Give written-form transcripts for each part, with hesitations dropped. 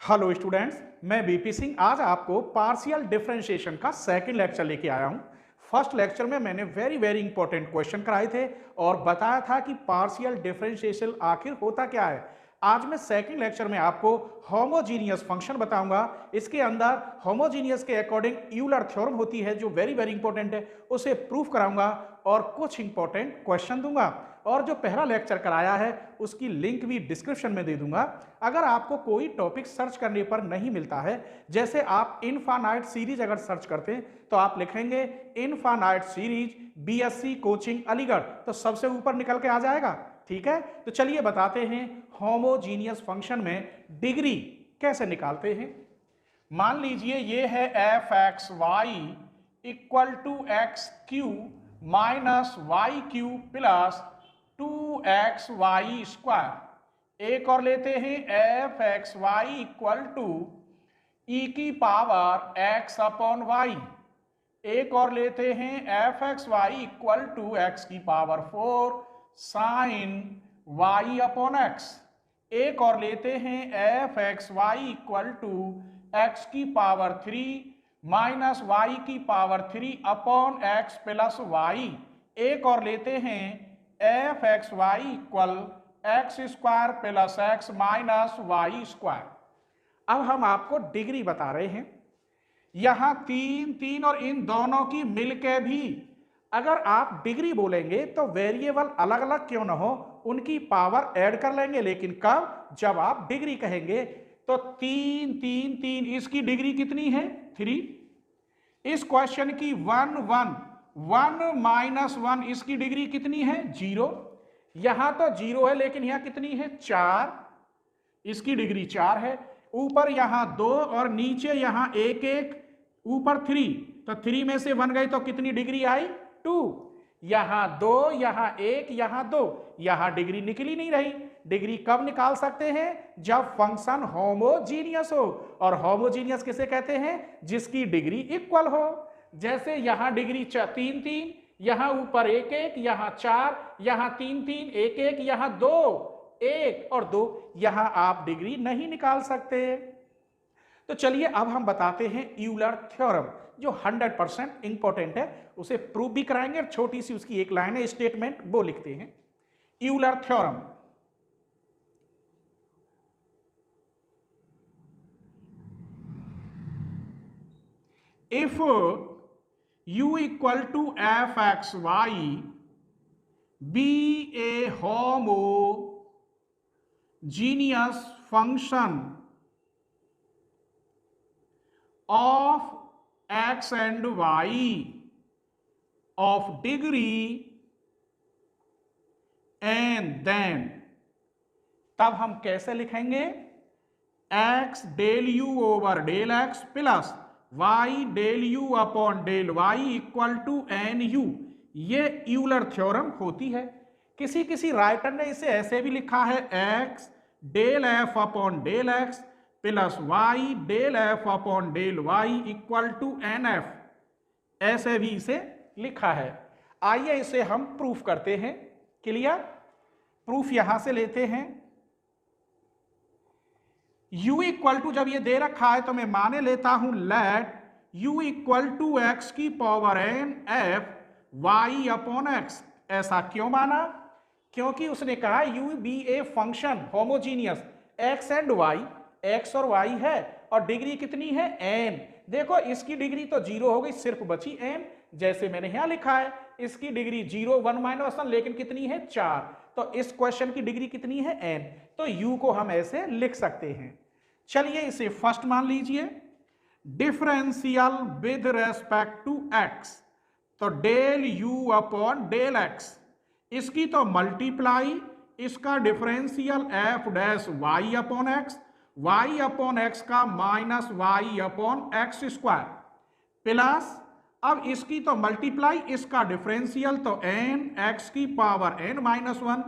Hello students, मैं BP Singh आज आपको पार्शियल डिफरेंशिएशन का सेकंड लेक्चर लेके आया हूं। फर्स्ट लेक्चर में मैंने वेरी इंपॉर्टेंट क्वेश्चन कराए थे और बताया था कि पार्शियल डिफरेंशिएशन आखिर होता क्या है। आज मैं सेकंड लेक्चर में आपको होमोजीनियस फंक्शन बताऊंगा। इसके अंदर होमोजीनियस के अकॉर्डिंग यूलर थ्योरम होती है जो वेरी इंपॉर्टेंट है, उसे प्रूफ कराऊंगा और कुछ इंपॉर्टेंट क्वेश्चन दूंगा। और जो पहला लेक्चर कराया है उसकी लिंक भी डिस्क्रिप्शन में दे दूंगा। अगर आपको कोई टॉपिक सर्च करने पर नहीं मिलता है, जैसे आप इनफानाइट सीरीज अगर सर्च करते हैं तो आप लिखेंगे infinite series BSc coaching Aligarh, तो सबसे ऊपर निकल के आ जाएगा। ठीक है, तो चलिए बताते हैं होमोजीनियस फंक्शन में डिग्री कैसे निकालते हैं। मान लीजिए ये है f x y equal to x cube minus y cube plus 2xy square. एक और लेते हैं f x y equal to e की पावर x अपॉन वाई। एक और लेते हैं f x y equal to x की power 4 sine y upon x. एक और लेते हैं f x y equal to x की पावर 3 माइनस वाई की power 3 upon x plus Y. एक और लेते हैं f x y equal x square plus x minus y square. अब हम आपको डिग्री बता रहे हैं। यहां तीन और इन दोनों की मिलके भी अगर आप डिग्री बोलेंगे तो वेरिएबल अलग अलग क्यों ना हो, उनकी पावर ऐड कर लेंगे। लेकिन कब? जब आप डिग्री कहेंगे। तो तीन इसकी डिग्री कितनी है? 3। इस क्वेश्चन की 1 माइनस 1 इसकी डिग्री कितनी है? 0। यहां तो 0 है लेकिन यहां कितनी है? 4। इसकी डिग्री 4 है। ऊपर यहां 2 और नीचे यहां 1 ऊपर 3, तो 3 में से 1 गई तो कितनी डिग्री आई? 2। यहां 2 यहां 1 यहां 2, यहां डिग्री निकली नहीं रही। डिग्री कब निकाल सकते हैं? जब फंक्शन होमोजीनियस हो। और होमोजीनियस किसे कहते हैं? जिसकी डिग्री इक्वल हो। जैसे यहां डिग्री 3 यहां ऊपर 1 यहां 4 यहां 3 1 यहां 2 1 और 2, यहां आप डिग्री नहीं निकाल सकते। तो चलिए अब हम बताते हैं यूलर थ्योरम जो 100% इंपॉर्टेंट है, उसे प्रूव भी कराएंगे। छोटी सी उसकी एक लाइन है, स्टेटमेंट, वो लिखते हैं। Euler theorem, if u equal to f x y be a homogeneous function of x and y of degree and then, तब हम कैसे लिखेंगे? x del u over del x plus y del u upon del y equal to n u. ये Euler theorem होती है। किसी writer ने इसे ऐसे भी लिखा है x del f upon del x plus y del f upon del y equal to n f, ऐसे भी इसे लिखा है। आइए इसे हम प्रूफ करते हैं। क्लियर? प्रूफ यहां से लेते हैं। u इक्वल टू जब ये दे रखा है तो मैं माने लेता हूं let u equal to x की power n f y upon x. ऐसा क्यों माना? क्योंकि उसने कहा u be a function homogeneous x and y, x और y है और डिग्री कितनी है? n। देखो इसकी डिग्री तो 0 हो गई, सिर्फ बची n। जैसे मैंने यहां लिखा है इसकी डिग्री 0 1 माइनस 1, लेकिन कितनी है? 4। तो इस क्वेश्चन की डिग्री कितनी है? n। तो u को हम ऐसे लिख सकते हैं। चलिए इसे फर्स्ट मान लीजिए, differential with respect to x, तो del u upon del x। इसकी तो मल्टीप्लाई, इसका differential f dash y upon x, y upon x का minus y upon x square plus, अब इसकी तो मल्टीप्लाई, इसका डिफरेंशियल तो n x की power n minus 1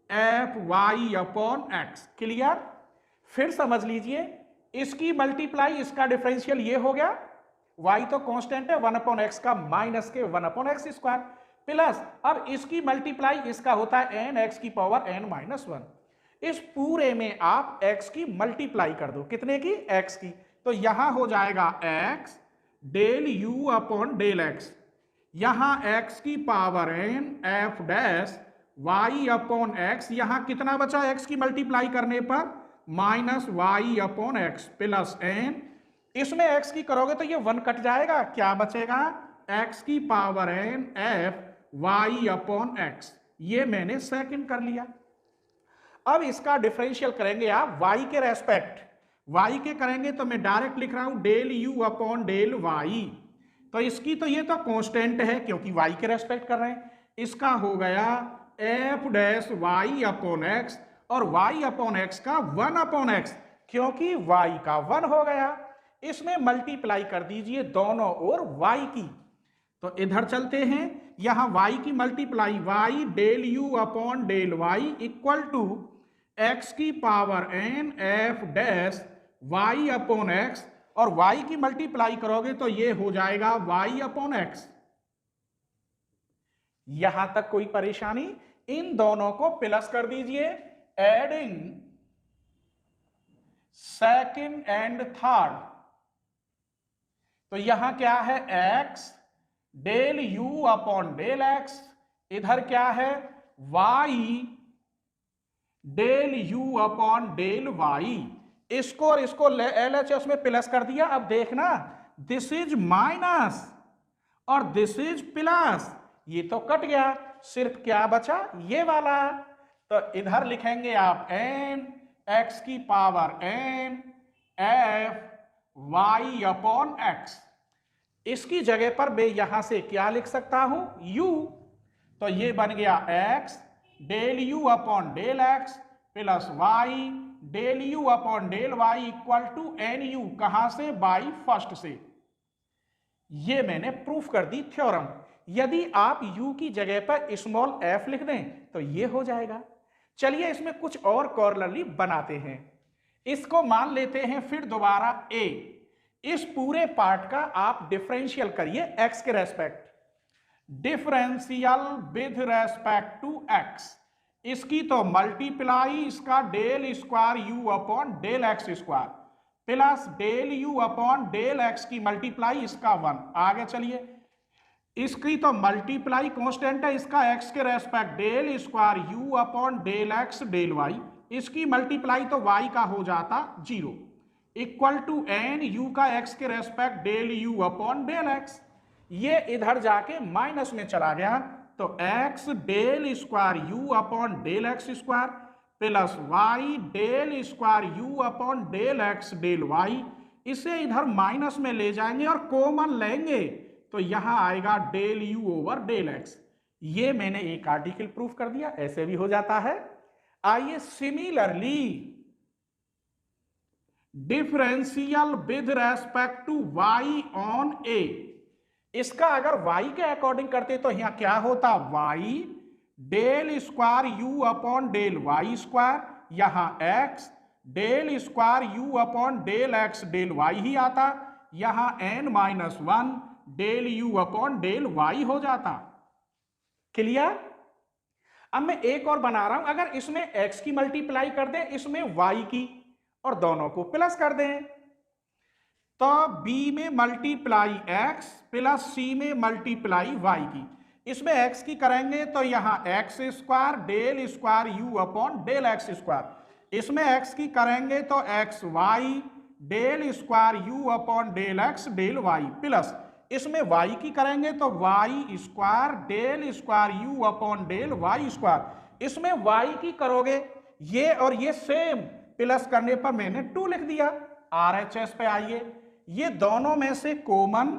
f y upon x. Clear? फिर समझ लीजिए, इसकी मल्टीप्लाई इसका डिफरेंशियल ये हो गया, y तो कांस्टेंट है 1 अपॉन एक्स का माइनस के 1 अपॉन एक्स स्क्वायर प्लस, अब इसकी मल्टीप्लाई इसका होता है n x की पावर n माइनस 1। इस पूरे में आप x की मल्टीप्लाई कर दो, कितने की, x की। तो यहां हो जाएगा x del u upon del x, यहां x की power n f dash y upon x, यहां कितना बचा x की मल्टीप्लाई करने पर, minus y upon x plus n, इसमें x की करोगे तो ये 1 कट जाएगा, क्या बचेगा, x की power n f y upon x। ये मैंने सेकंड कर लिया। अब इसका डिफरेंशियल करेंगे आप y के रेस्पेक्ट, y के करेंगे तो मैं डायरेक्ट लिख रहा हूं del u upon del y। तो इसकी तो ये तो कांस्टेंट है क्योंकि y के रेस्पेक्ट कर रहे हैं, इसका हो गया f dash y upon x, और y अपॉन x का 1 अपॉन x, क्योंकि y का 1 हो गया। इसमें मल्टीप्लाई कर दीजिए दोनों ओर y की। तो इधर चलते हैं, यहां y की multiply y del u upon del y equal to x की power n f dash y upon x, और y की मल्टीप्लाई करोगे तो ये हो जाएगा y अपॉन x। यहां तक कोई परेशानी, इन दोनों को प्लस कर दीजिए, एडिंग सेकंड एंड थर्ड। तो यहां क्या है, x del u upon del x, इधर क्या है y del u upon del y। इसको और इसको LHS में प्लस कर दिया। अब देखना, दिस इज माइनस और दिस इज प्लस, ये तो कट गया, सिर्फ क्या बचा, ये वाला। तो इधर लिखेंगे आप n x की power n f y upon x। इसकी जगह पर मैं यहां से क्या लिख सकता हूं, u। तो ये बन गया x del u upon del x plus y del u upon del y equal to n u, कहां से, बाई फर्स्ट से। ये मैंने प्रूफ कर दी थ्योरम। यदि आप u की जगह पर स्मॉल f लिख दें तो ये हो जाएगा। चलिए इसमें कुछ और कॉर्नरली बनाते हैं। इसको मान लेते हैं फिर दोबारा a। इस पूरे पार्ट का आप डिफरेंशियल करिए x के respect, differential with respect to x। इसकी तो मल्टीप्लाई, इसका del square u upon del x square plus del u upon del x की मल्टीप्लाई, इसका 1। आगे चलिए, इसकी तो मल्टीप्लाई कांस्टेंट है, इसका x के respect del square u upon del x del y, इसकी मल्टीप्लाई तो y का हो जाता 0 इक्वल टू n u का x के respect del u upon del x। ये इधर जाके माइनस में चला गया, तो x del square u upon del x square plus y del square u upon del x del y, इसे इधर माइनस में ले जाएंगे और कॉमन लेंगे तो यहां आएगा del u over del x। ये मैंने एक आर्टिकल प्रूफ कर दिया, ऐसे भी हो जाता है। आइए similarly differential with respect to y on a, इसका अगर y के अकॉर्डिंग करते तो यहां क्या होता, y del square u upon del y square, यहां x del square u upon del x del y ही आता, यहां n minus 1 del u upon del y हो जाता। क्लियर। अब मैं एक और बना रहा हूं, अगर इसमें x की मल्टीप्लाई कर दें, इसमें y की, और दोनों को प्लस कर दें, तो b में मल्टीप्लाई x प्लस c में मल्टीप्लाई y की। इसमें x की करेंगे तो यहां x square del square u upon del x square, इसमें x की करेंगे तो x y del square u upon del x del y plus, इसमें y की करेंगे तो y square del square u upon del y square, इसमें y की करोगे ये और ये सेम, प्लस करने पर मैंने 2 लिख दिया। RHS पे आइए, ये दोनों में से कॉमन,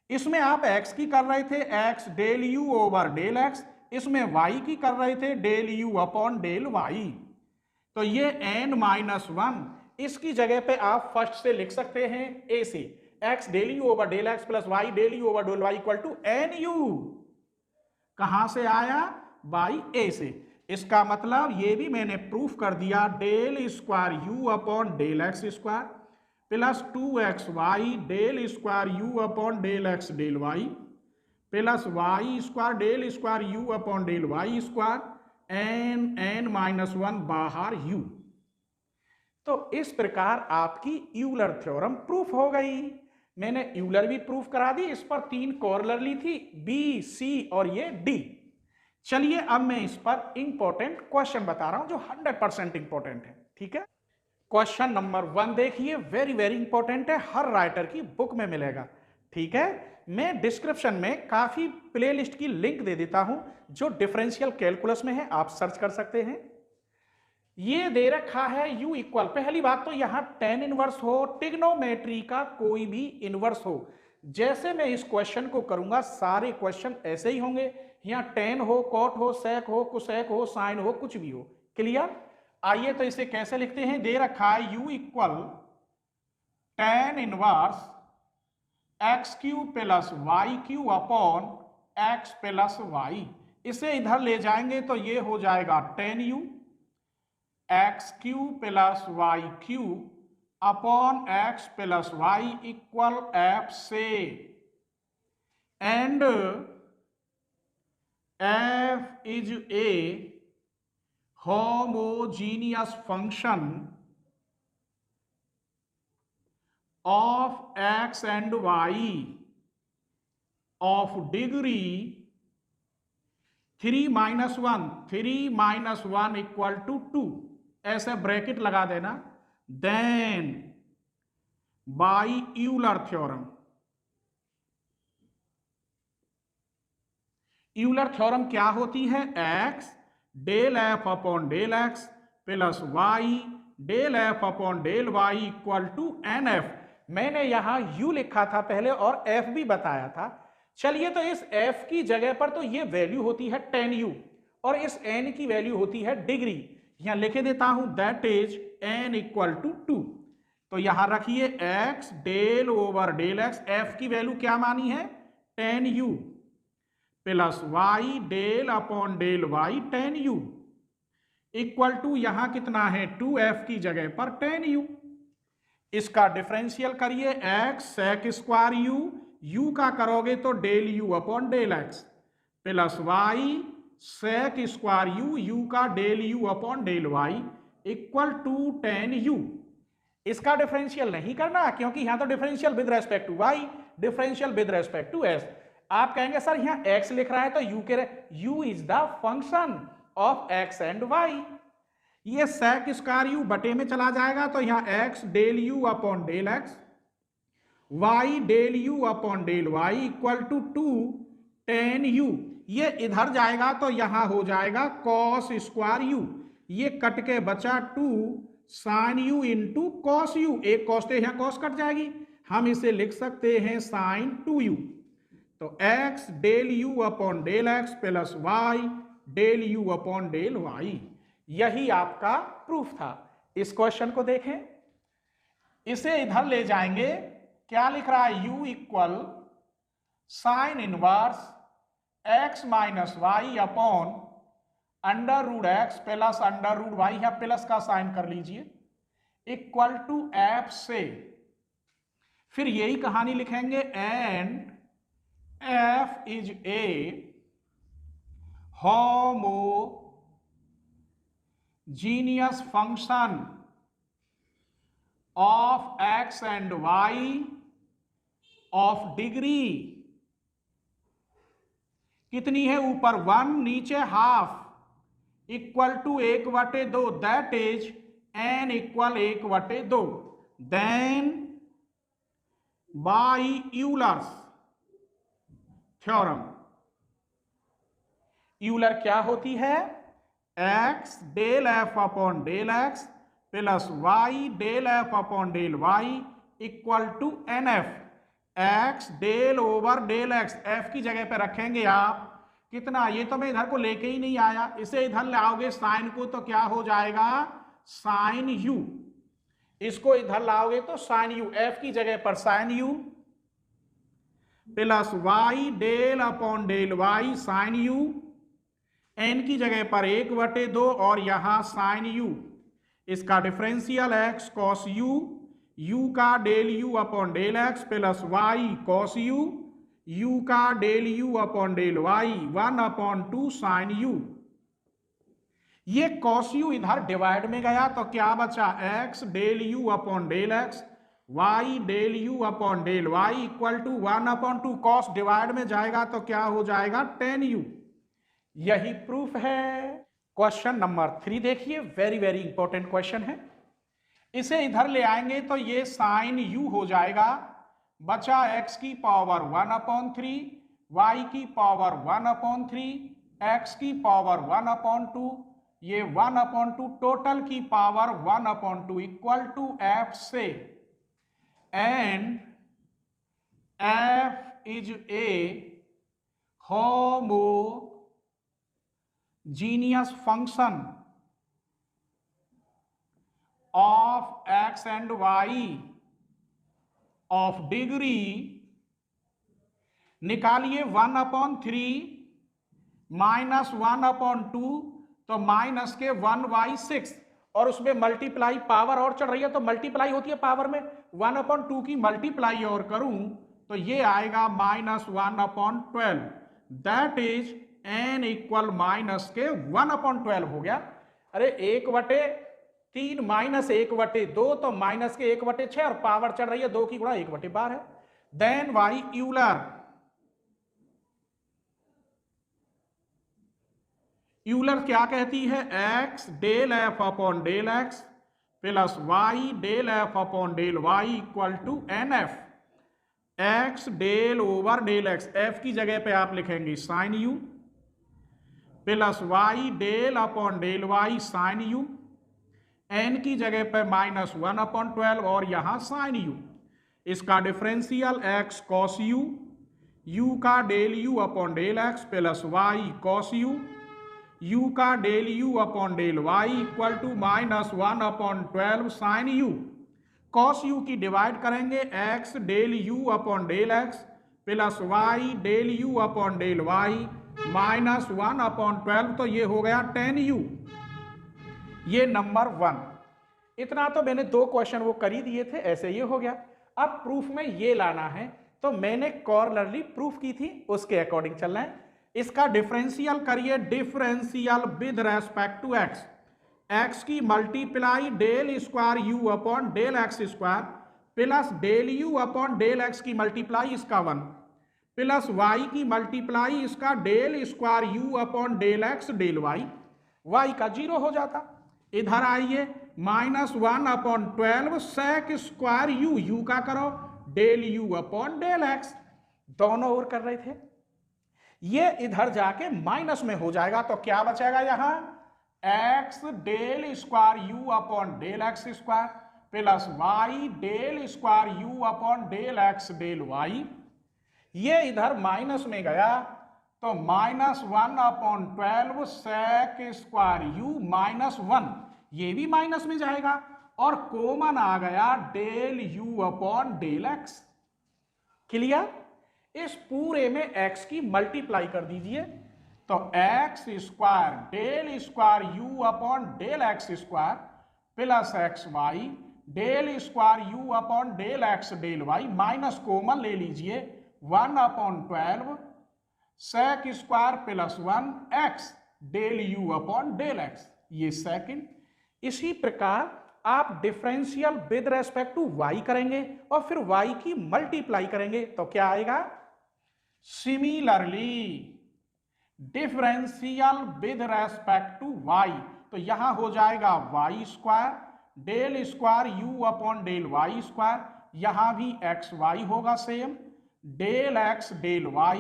इसमें आप x की कर रहे थे x del u over del x, इसमें y की कर रहे थे del u upon del y, तो ये n माइनस 1, इसकी जगह पे आप फर्स्ट से लिख सकते हैं a से, x del u over del x plus y del u over del y equal to n u. कहां से आया, बाई a से। इसका मतलब ये भी मैंने प्रूफ कर दिया, del square u upon del x square plus 2xy del square u upon del x del y plus y square del square u upon del y square n-1 बाहर u। तो इस प्रकार आपकी यूलर थ्योरम प्रूफ हो गई। मैंने Euler भी proof करा दी, इस पर 3 कोरोलरी थी, बी, सी और ये डी। चलिए अब मैं इस पर इंपॉर्टेंट क्वेश्चन बता रहा हूं जो 100% इंपॉर्टेंट है। ठीक है, क्वेश्चन नंबर 1 देखिए, वेरी वेरी इंपॉर्टेंट है, हर राइटर की बुक में मिलेगा। ठीक है, मैं डिस्क्रिप्शन में काफी प्लेलिस्ट की लिंक दे देता हूं जो डिफरेंशियल कैलकुलस में है, आप सर्च कर सकते हैं। ये दे रखा है u इक्वल, पहली बात तो यहां tan इनवर्स हो, ट्रिग्नोमेट्री का कोई भी इनवर्स हो, जैसे मैं इस क्वेश्चन को करूंगा सारे क्वेश्चन ऐसे ही होंगे। यहां tan हो, cot हो, sec हो, cosec हो, sin हो, कुछ भी हो। क्लियर? आइए तो इसे कैसे लिखते हैं, दे रखा है u इक्वल tan inverse x cube plus y cube upon x plus y. इसे इधर ले जाएंगे तो ये हो जाएगा tan u x cube plus y cube upon x plus y equal f से, and f is a homogeneous function of x and y of degree 3 minus 1 equal to 2, ऐसे ब्रैकेट लगा देना। Then by Euler theorem, Euler theorem क्या होती है, x del f upon del x plus y del f upon del y equal to n f. मैंने यहां u लिखा था पहले और f भी बताया था। चलिए तो इस f की जगह पर तो ये वैल्यू होती है tan u और इस n की वैल्यू होती है डिग्री। यहां लिखे देता हूं that is n equal to 2। तो यहां रखिए x del over del x, f की वैल्यू क्या मानी है tan u plus y del upon del y tan u equal to यहां कितना है 2f की जगह पर tan u। इसका डिफरेंशियल करिए x sec स्क्वायर u का करोगे तो del u upon del x plus y sec square u का del u upon del y equal to tan u। इसका डिफरेंशियल नहीं करना क्योंकि यहां तो differential with respect to y, differential with respect to s। आप कहेंगे सर यहां x लिख रहा है तो u is the function of x and y। ये sec स्क्वायर u बटे में चला जाएगा तो यहां x del u upon del x, y del u upon del y equal to 2 tan u। ये इधर जाएगा तो यहां हो जाएगा cos स्क्वायर u, ये कट के बचा 2 sin u into cos u, एक cos थे यहां cos कट जाएगी, हम इसे लिख सकते हैं sin 2u। तो x del u upon del x plus y del u upon del y, यही आपका प्रूफ था। इस क्वेश्चन को देखें, इसे इधर ले जाएंगे, क्या लिख रहा है u equal sine inverse x minus y upon under root x plus under root y, या प्लस का साइन कर लीजिए, इक्वल टू एफ से, फिर यही कहानी लिखेंगे and f is a homogeneous function of x and y of degree कितनी है, ऊपर 1 नीचे half, equal to 1/2, that is n equal 1/2। Then by Euler's theorem, Euler क्या होती है, x del f upon del x plus y del f upon del y equal to n f. x del over del x, f की जगह पे रखेंगे आप कितना, ये तो मैं इधर को लेके ही नहीं आया, इसे इधर लाओगे साइन को तो क्या हो जाएगा साइन u, इसको इधर लाओगे तो साइन u, f की जगह पर sine u plus y del upon del y sine u, n की जगह पर 1/2 और यहां साइन u, इसका डिफरेंशियल x cos u का del u upon del x plus y cos u का del u upon del y 1/2 sine u। ये cos u इधर डिवाइड में गया तो क्या बचा, x del u upon del x, y del u upon del y equal to 1/2। cos divide में जाएगा तो क्या हो जाएगा, tan u। यही प्रूफ है। क्वेश्चन नंबर 3 देखिए, वेरी वेरी इंपॉर्टेंट क्वेश्चन है। इसे इधर ले आएंगे तो ये साइन u हो जाएगा, बचा x की पावर 1/3, y की पावर 1/3, x की पावर 1/2, ये 1/2 टोटल की पावर 1/2 इक्वल टू f से, and f is a homogeneous function of x and y of degree, निकालिए 1/3 माइनस 1/2 तो माइनस के 1/6, और उसमें मल्टीप्लाई पावर और चढ़ रही है तो मल्टीप्लाई होती है पावर में, 1/2 की मल्टीप्लाई और करूं तो ये आएगा -1/12, that is n equal minus के 1/12 हो गया। अरे 1/3 माइनस 1/2 तो माइनस के 1/6, और पावर चढ़ रही है 2 की गुणा 1/12 है। देन वाई यूलर क्या कहती है, x del f upon del x plus y del f upon del y equal to nf, x del over del x, f की जगह पे आप लिखेंगे sine u, plus y del upon del y sine u, n की जगह पे -1/12 और यहां साइन u, इसका differential x cos u, u का del u upon del x plus y cos u, u का del u upon del y equal to -1/12 sine u, cos u की divide करेंगे x del u upon del x plus y del u upon del y -1/12, तो ये हो गया tan u। ये number 1। इतना तो मैंने 2 क्वेश्चन वो कर ही दिए थे, ऐसे ये हो गया। अब प्रूफ में ये लाना है तो मैंने कॉर्नरली प्रूफ की थी, उसके अकॉर्डिंग चलना है। इसका डिफरेंशियल करिए, differential with respect to x, x की multiply del square u upon del x square plus del u upon del x की मल्टीप्लाई इसका 1 प्लस y की मल्टीप्लाई इसका del square u upon del x del y, y का 0 हो जाता। इधर आइए -1/12 सेक स्क्वायर u का करो del u upon del x, दोनों ओर कर रहे थे, ये इधर जाके माइनस में हो जाएगा तो क्या बचेगा यहां, x del square u upon del x square plus y del square u upon del x del y, ये इधर माइनस में गया तो -1/12 सेक स्क्वायर u -1, ये भी माइनस में जाएगा और कॉमन आ गया del u upon del x। Clear? इस पूरे में x की मल्टीप्लाई कर दीजिए तो x square del square u upon del x square plus xy del square u upon del x del y, minus common ले लीजिए 1/12 sec square plus 1 x del u upon del x, ये second. इसी प्रकार आप differential with respect to y करेंगे और फिर y की मल्टीप्लाई करेंगे तो क्या आएगा, similarly differential with respect to y, तो यहां हो जाएगा y square del square u upon del y square, यहां भी xy होगा same, del x del y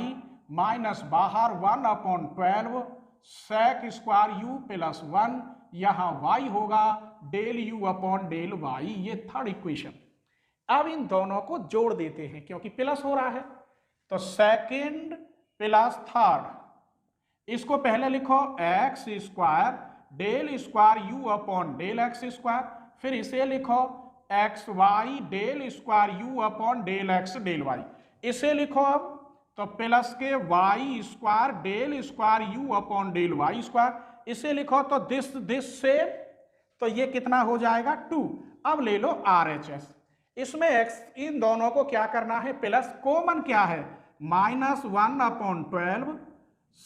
minus बाहर 1/12 सेक स्क्वायर u प्लस 1, यहां y होगा del u upon del y, ये थर्ड इक्वेशन। अब इन दोनों को जोड़ देते हैं क्योंकि प्लस हो रहा है, तो सेकंड प्लस थर्ड, इसको पहले लिखो x square del square u upon del x स्क्वायर, फिर इसे लिखो xy del square u upon del x del y, इसे लिखो अब तो प्लस के y square del square u upon del y स्क्वायर, इसे लिखो तो दिस से, तो ये कितना हो जाएगा 2। अब ले लो RHS, इसमें x, इन दोनों को क्या करना है, प्लस कॉमन क्या है, -1/12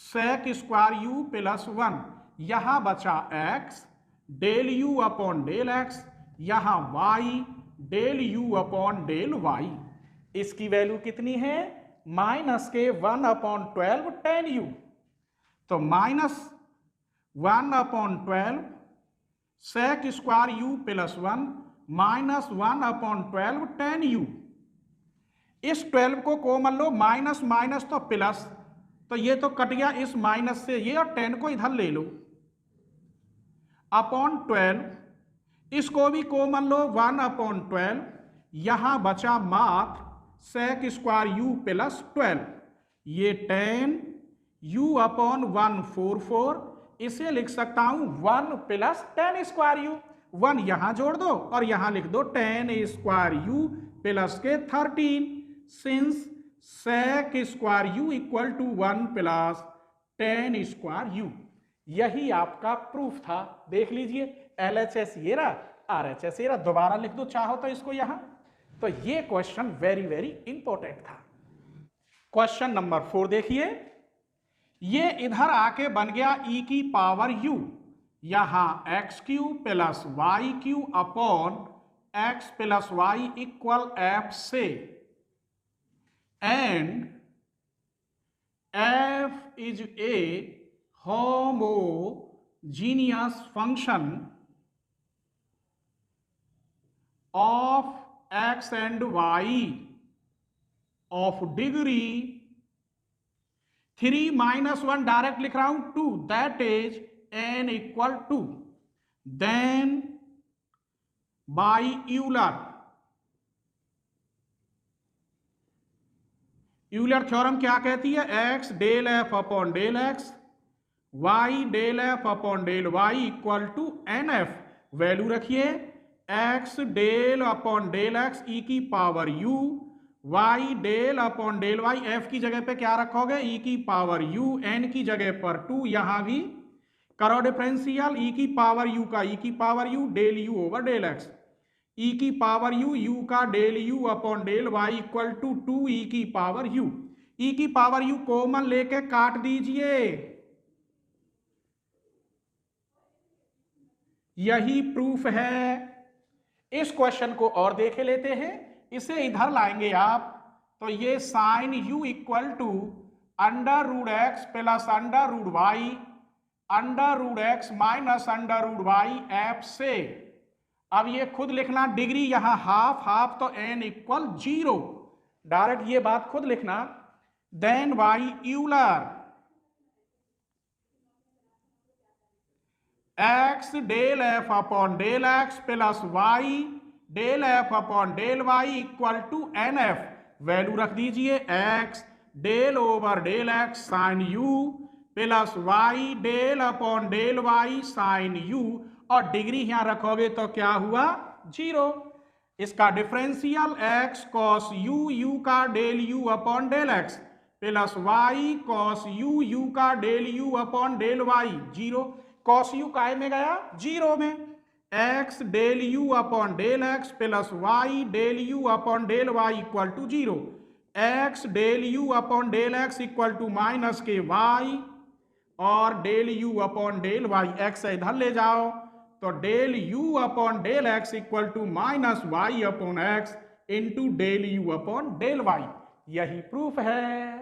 सेक स्क्वायर u प्लस 1, यहां बचा x del u upon del x, यहां y del u upon del y। इसकी वैल्यू कितनी है? माइनस के 1 अपॉन 12 टेन यू। तो minus 1 upon 12 sec square u plus 1 minus 1 upon 12 tan u. इस 12 को कॉमन लो, माइनस माइनस तो प्लस, तो ये तो कट गया इस माइनस से ये, और 10 को इधर ले लो अपॉन 12, इसको भी कॉमन लो 1 अपॉन 12, यहां बचा मात्र सेक स्क्वायर यू प्लस 12, ये 10 यू अपॉन 144, इसे लिख सकता हूं 1 प्लस 10 स्क्वायर यू। 1 यहां जोड़ दो और यहां लिख दो 10 स्क्वायर यू प्लस के 13, since sec square u equal to 1 plus 10 square u. यही आपका प्रूफ था। देख लीजिए, LHS ये रहा, RHS ये रहा, दोबारा लिख दो चाहो तो इसको यहां। तो ये क्वेश्चन वेरी वेरी इंपॉर्टेंट था। क्वेश्चन नंबर 4 देखिए, ये इधर आके बन गया e की पावर u, यहां x cube plus y cube upon x plus y equal f से, and f is a homogeneous function of x and y of degree 3 minus 1, direct लिख रहा हूं 2, that is n equal to, then by Euler theorem क्या कहती है? x del f upon del x, y del f upon del y equal to n f. Value रखिए x del upon del x e की power u, y del upon del y, f की जगह पे क्या रखोगे? e की power u, n की जगह पर 2, यहां भी करो डिफरेंशियल, e की पावर u का e की power u del u over del x, e की पावर u का del u upon del y equal to 2 e की पावर u। e की पावर u कॉमन लेके काट दीजिए, यही प्रूफ है। इस क्वेश्चन को और देखे लेते हैं, इसे इधर लाएंगे आप, तो ये sine u equal to under root x plus under root y, under root x minus under root y f से। अब ये खुद लिखना, डिग्री यहां हाफ हाफ तो n इक्वल 0, डायरेक्ट ये बात खुद लिखना। Then by Euler x del f upon del x plus y del f upon del y equal to n f. Value रख दीजिए x del over del x sign u plus y del upon del y sine u, और degree यहां रखोगे तो क्या हुआ? 0। इसका differential x cos u का del u upon del x plus y cos u का del u upon del y 0। cos u काय में गया? 0 में। x del u upon del x plus y del u upon del y equal to 0। x del u upon del x equal to minus के y, और del u upon del y, x इधर ले जाओ तो del u upon del x equal to minus y upon x into del u upon del y। यही proof है।